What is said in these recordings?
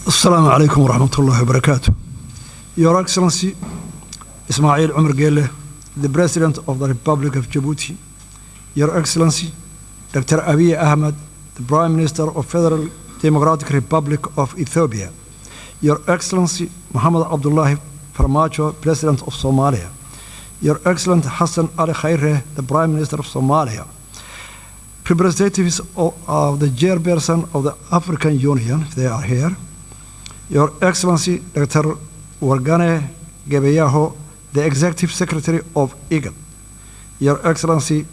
Assalamu alaikum wa rahmatullahi wa barakatuh. Your Excellency, Ismail Omar Gelle, the President of the Republic of Jabuuti. Your Excellency, Dr. Abiy Ahmed, the Prime Minister of Federal Democratic Republic of Ethiopia. Your Excellency, Mohammed Abdullahi Farmajo, President of Somalia. Your Excellency Hassan Ali Khaire, the Prime Minister of Somalia. Representatives of the chairperson of the African Union, if they are here. Your Excellency, Dr. Wargane Gebeyaho, the Executive Secretary of IGAD. Your Excellency,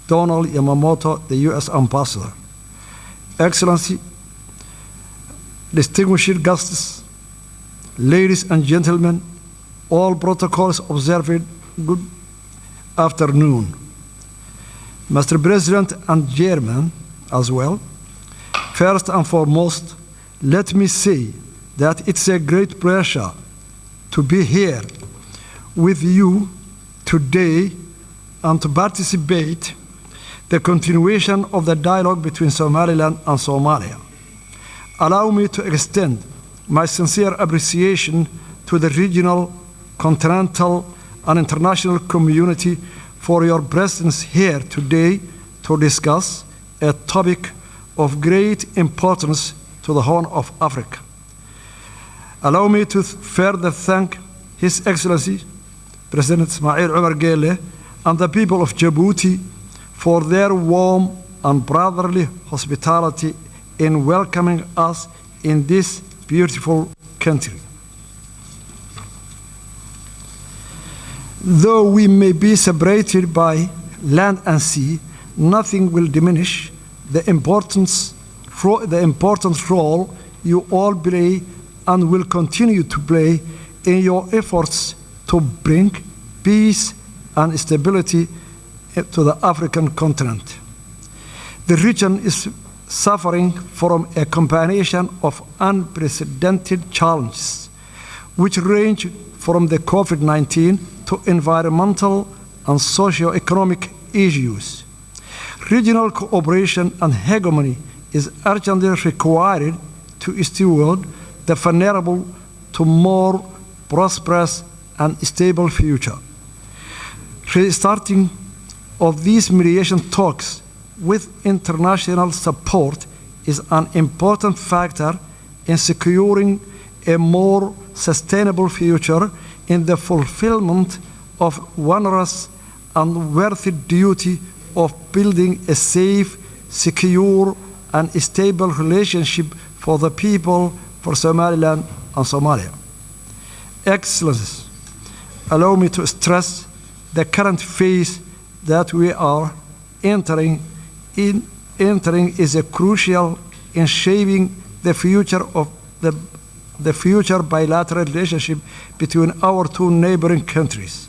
Donald Yamamoto, the U.S. Ambassador. Excellency, distinguished guests, ladies and gentlemen, all protocols observed, good afternoon. Mr. President and Chairman as well, first and foremost, let me say that it's a great pleasure to be here with you today and to participate the continuation of the dialogue between Somaliland and Somalia. Allow me to extend my sincere appreciation to the regional, continental, and international community for your presence here today to discuss a topic of great importance to the Horn of Africa. Allow me to further thank His Excellency, President Ismail Omar Gelle, and the people of Djibouti for their warm and brotherly hospitality in welcoming us in this beautiful country. Though we may be separated by land and sea, nothing will diminish the important role you all play and will continue to play in your efforts to bring peace and stability to the African continent. The region is suffering from a combination of unprecedented challenges, which range from the COVID-19 to environmental and socio-economic issues. Regional cooperation and hegemony is urgently required to steward the vulnerable to more prosperous and stable future. Restarting of these mediation talks with international support is an important factor in securing a more sustainable future in the fulfillment of onerous and worthy duty of building a safe, secure, and stable relationship for the people for Somaliland and Somalia. Excellencies, allow me to stress the current phase that we are entering is a crucial in shaping the future of the future bilateral relationship between our two neighboring countries,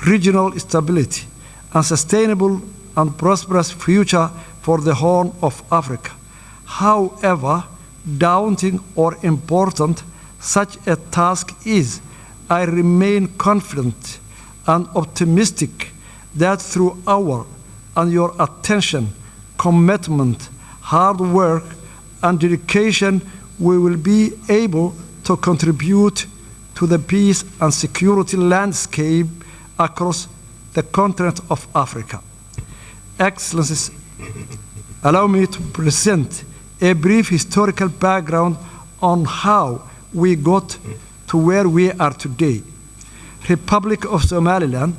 regional stability, and sustainable and prosperous future for the Horn of Africa. However daunting or important such a task is, I remain confident and optimistic that through our and your attention, commitment, hard work, and dedication, we will be able to contribute to the peace and security landscape across the continent of Africa. Excellencies, allow me to present a brief historical background on how we got to where we are today. Republic of Somaliland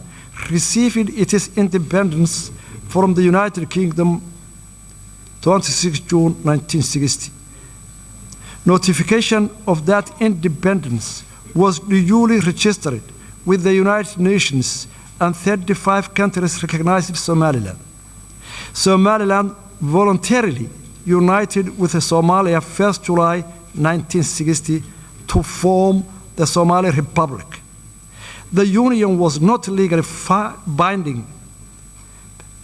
received its independence from the United Kingdom 26 June 1960. Notification of that independence was duly registered with the United Nations, and 35 countries recognized Somaliland. Somaliland voluntarily united with Somalia 1st July 1960 to form the Somali Republic. The union was not legally binding,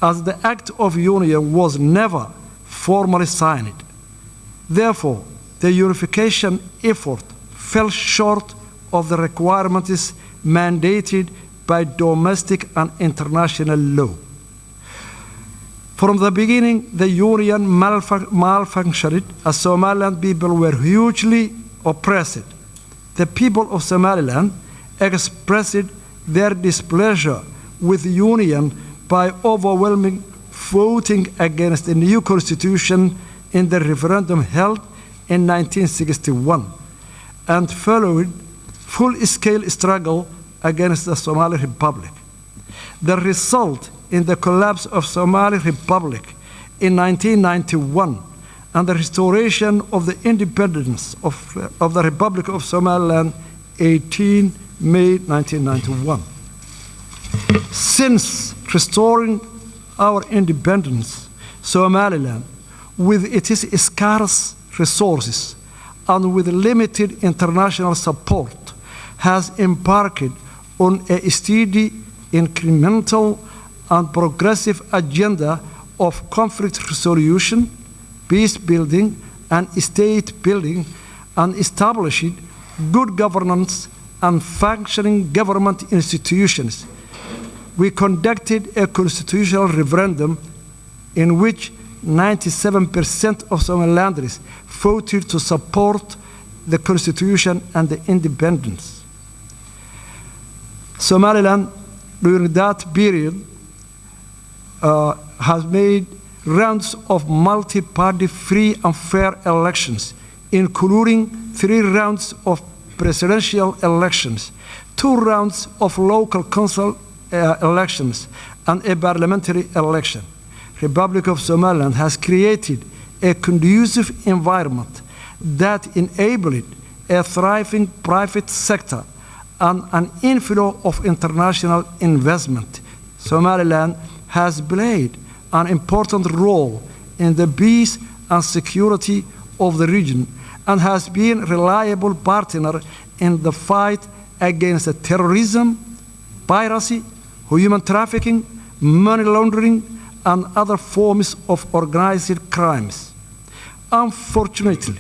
as the Act of Union was never formally signed. Therefore, the unification effort fell short of the requirements mandated by domestic and international law. From the beginning, the union malfunctioned as Somaliland people were hugely oppressed. The people of Somaliland expressed their displeasure with the union by overwhelming voting against the new constitution in the referendum held in 1961 and followed full-scale struggle against the Somali Republic. The result in the collapse of Somali Republic in 1991 and the restoration of the independence of the Republic of Somaliland 18 May 1991. Since restoring our independence, Somaliland, with its scarce resources and with limited international support, has embarked on a steady, incremental, and progressive agenda of conflict resolution, peace building, and state building, and established good governance and functioning government institutions. We conducted a constitutional referendum in which 97% of Somalilanders voted to support the constitution and the independence. Somaliland, during that period, has made rounds of multi-party free and fair elections, including 3 rounds of presidential elections, 2 rounds of local council elections, and a parliamentary election. Republic of Somaliland has created a conducive environment that enabled a thriving private sector and an inflow of international investment. Somaliland has played an important role in the peace and security of the region and has been a reliable partner in the fight against terrorism, piracy, human trafficking, money laundering, and other forms of organized crimes. Unfortunately,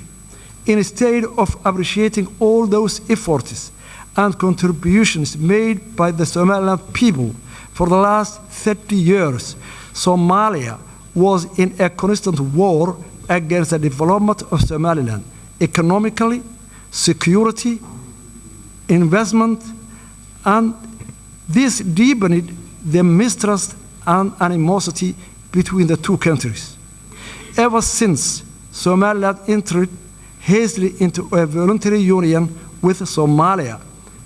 instead of appreciating all those efforts and contributions made by the Somaliland people for the last 30 years, Somalia was in a constant war against the development of Somaliland, economically, security, investment, and this deepened the mistrust and animosity between the two countries. Ever since Somaliland entered hastily into a voluntary union with Somalia,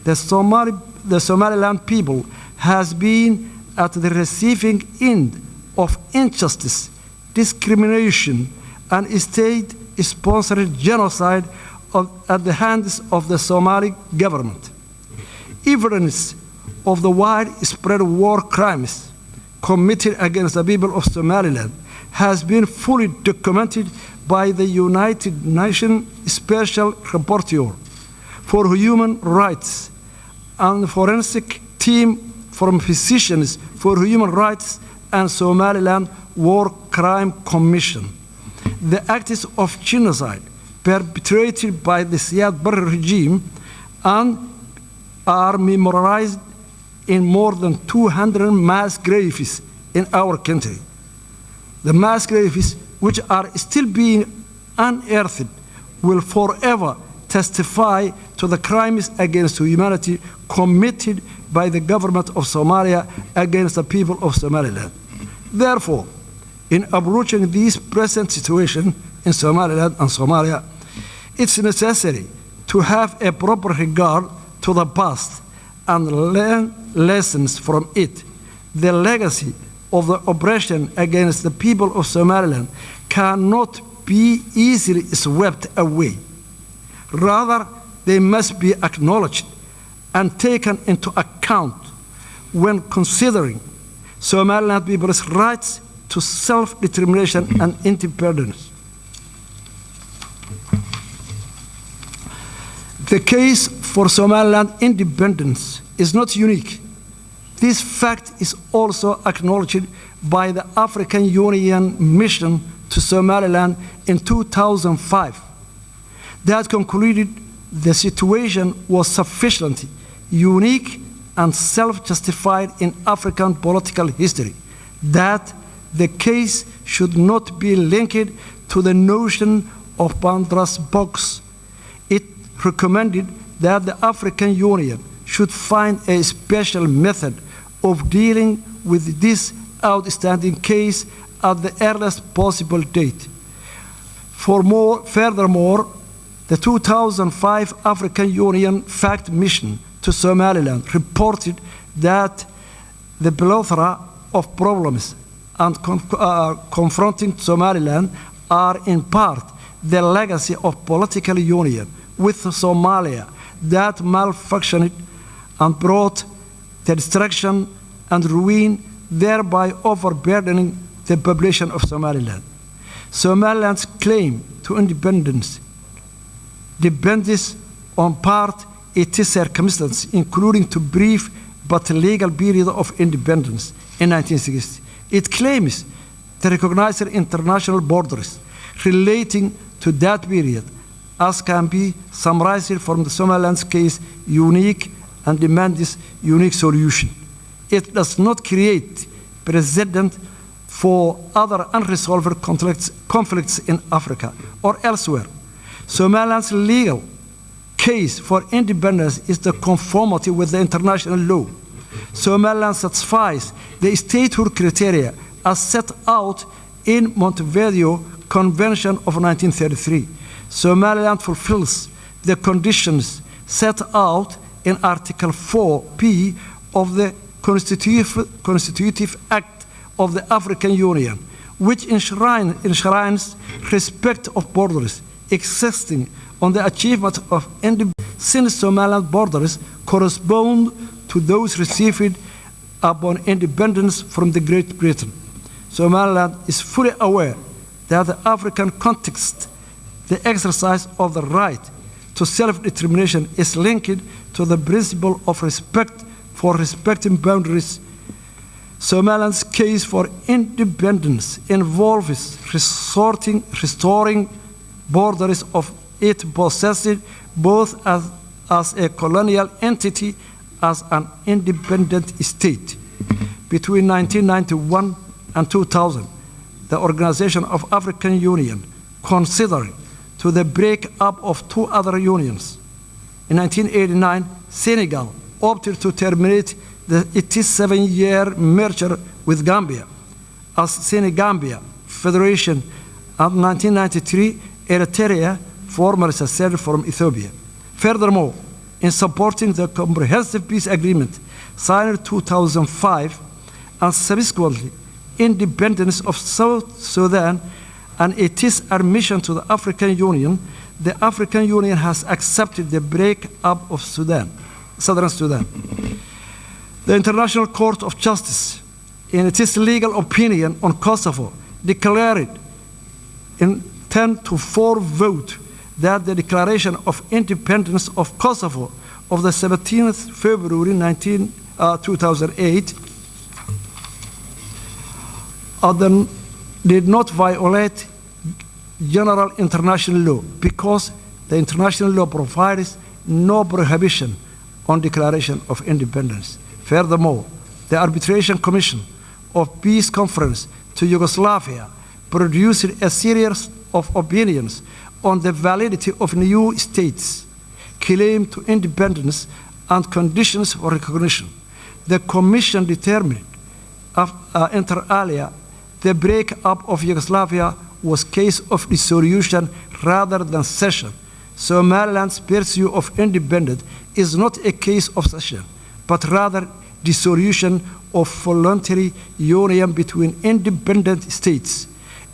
the Somaliland people has been at the receiving end of injustice, discrimination, and state-sponsored genocide at the hands of the Somali government. Evidence of the widespread war crimes committed against the people of Somaliland has been fully documented by the United Nations Special Rapporteur for Human Rights and forensic team from Physicians for Human Rights and Somaliland War Crime Commission. The acts of genocide perpetrated by the Siad Barre regime and are memorialized in more than 200 mass graves in our country. The mass graves, which are still being unearthed, will forever testify to the crimes against humanity committed by the government of Somalia against the people of Somaliland. Therefore, in approaching this present situation in Somaliland and Somalia, it's necessary to have a proper regard to the past and learn lessons from it. The legacy of the oppression against the people of Somaliland cannot be easily swept away. Rather, they must be acknowledged and taken into account when considering Somaliland people's rights to self-determination and independence. The case for Somaliland independence is not unique. This fact is also acknowledged by the African Union mission to Somaliland in 2005. That concluded the situation was sufficiently unique and self-justified in African political history, that the case should not be linked to the notion of Pandora's box. It recommended that the African Union should find a special method of dealing with this outstanding case at the earliest possible date. Furthermore, the 2005 African Union Fact Mission to Somaliland reported that the plethora of problems confronting Somaliland are in part the legacy of political union with Somalia that malfunctioned and brought the destruction and ruin, thereby overburdening the population of Somaliland. Somaliland's claim to independence depends on part its circumstances, including the brief but legal period of independence in 1960. It claims to recognize international borders relating to that period, as can be summarized from the Somaliland's case, unique and demands unique solution. It does not create precedent for other unresolved conflicts in Africa or elsewhere. Somaliland's legal case for independence is the conformity with the international law. Somaliland satisfies the statehood criteria as set out in Montevideo Convention of 1933. Somaliland fulfills the conditions set out in Article 4P of the Constitutive Act of the African Union, which enshrines respect of borders existing on the achievement of independence, since Somaliland borders correspond to those received upon independence from the Great Britain. Somaliland is fully aware that the African context, the exercise of the right to self-determination is linked to the principle of respect for respecting boundaries. Somaliland's case for independence involves restoring borders of it possessed both as a colonial entity as an independent state. Between 1991 and 2000, the Organization of African Union considered to the break-up of two other unions. In 1989, Senegal opted to terminate its 7-year merger with Gambia as Senegambia Federation, and 1993, Eritrea formerly seceded from Ethiopia. Furthermore, in supporting the Comprehensive Peace Agreement signed in 2005 and subsequently independence of South Sudan and its admission to the African Union, the African Union has accepted the break-up of Southern Sudan. The International Court of Justice, in its legal opinion on Kosovo, declared in 10-4 vote that the declaration of independence of Kosovo of the 17th February 2008 did not violate general international law because the international law provides no prohibition on declaration of independence. Furthermore, the Arbitration Commission of Peace Conference to Yugoslavia produced a series of opinions on the validity of new states' claim to independence and conditions for recognition. The Commission determined, inter alia, the break-up of Yugoslavia was a case of dissolution rather than cession. Somaliland's pursuit of independence is not a case of cession, but rather dissolution of voluntary union between independent states.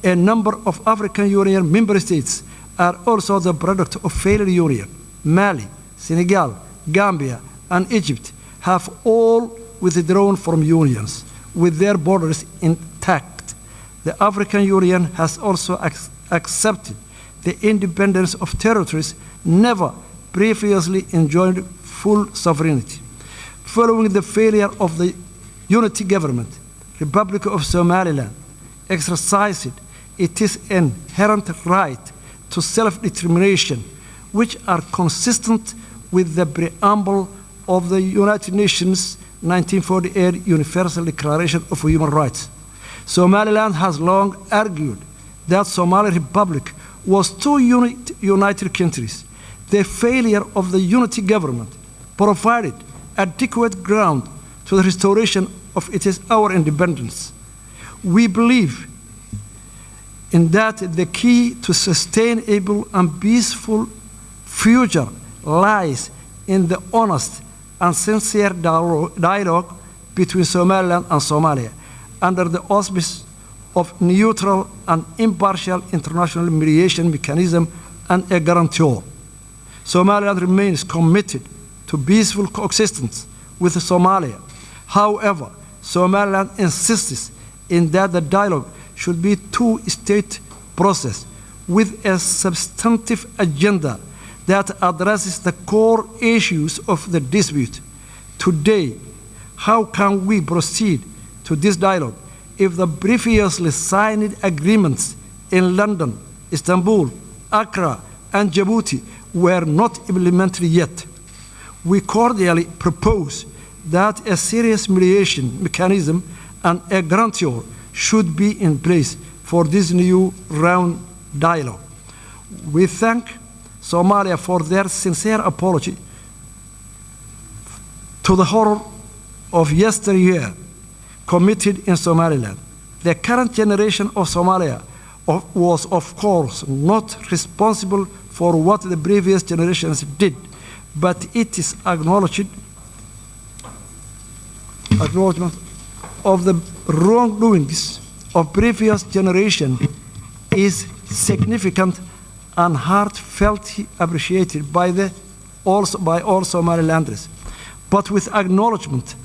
A number of African Union member states are also the product of failed union. Mali, Senegal, Gambia, and Egypt have all withdrawn from unions with their borders intact. The African Union has also accepted the independence of territories never previously enjoyed full sovereignty. Following the failure of the unity government, Republic of Somaliland exercised its inherent right to self-determination, which are consistent with the preamble of the United Nations 1948 Universal Declaration of Human Rights. Somaliland has long argued that Somali Republic was two united countries. The failure of the unity government provided adequate ground to the restoration of our independence. We believe in that the key to sustainable and peaceful future lies in the honest and sincere dialogue between Somaliland and Somalia under the auspices of neutral and impartial international mediation mechanism and a guarantor. Somaliland remains committed to peaceful coexistence with Somalia. However, Somaliland insists in that the dialogue should be a two-state process with a substantive agenda that addresses the core issues of the dispute. Today, how can we proceed to this dialogue if the previously signed agreements in London, Istanbul, Accra, and Jabuuti were not implemented yet? We cordially propose that a serious mediation mechanism and a guarantor should be in place for this new round dialogue. We thank Somalia for their sincere apology to the horror of yesteryear committed in Somaliland. The current generation of Somalia was, of course, not responsible for what the previous generations did, but it is acknowledgement of the wrongdoings of previous generation is significant and heartfelt appreciated by all Somalilanders. But with acknowledgement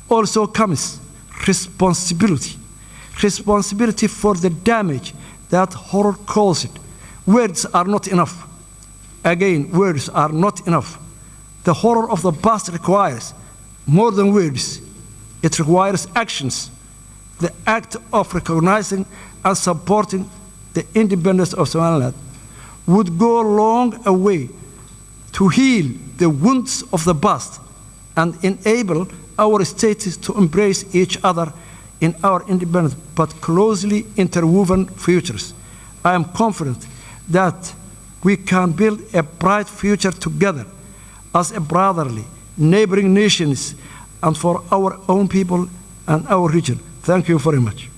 also comes responsibility. Responsibility for the damage that horror caused. Words are not enough. Again, words are not enough. The horror of the past requires more than words. It requires actions. The act of recognizing and supporting the independence of Somaliland would go a long way to heal the wounds of the past and enable our states to embrace each other in our independent but closely interwoven futures. I am confident that we can build a bright future together as a brotherly, neighboring nations and for our own people and our region. Thank you very much.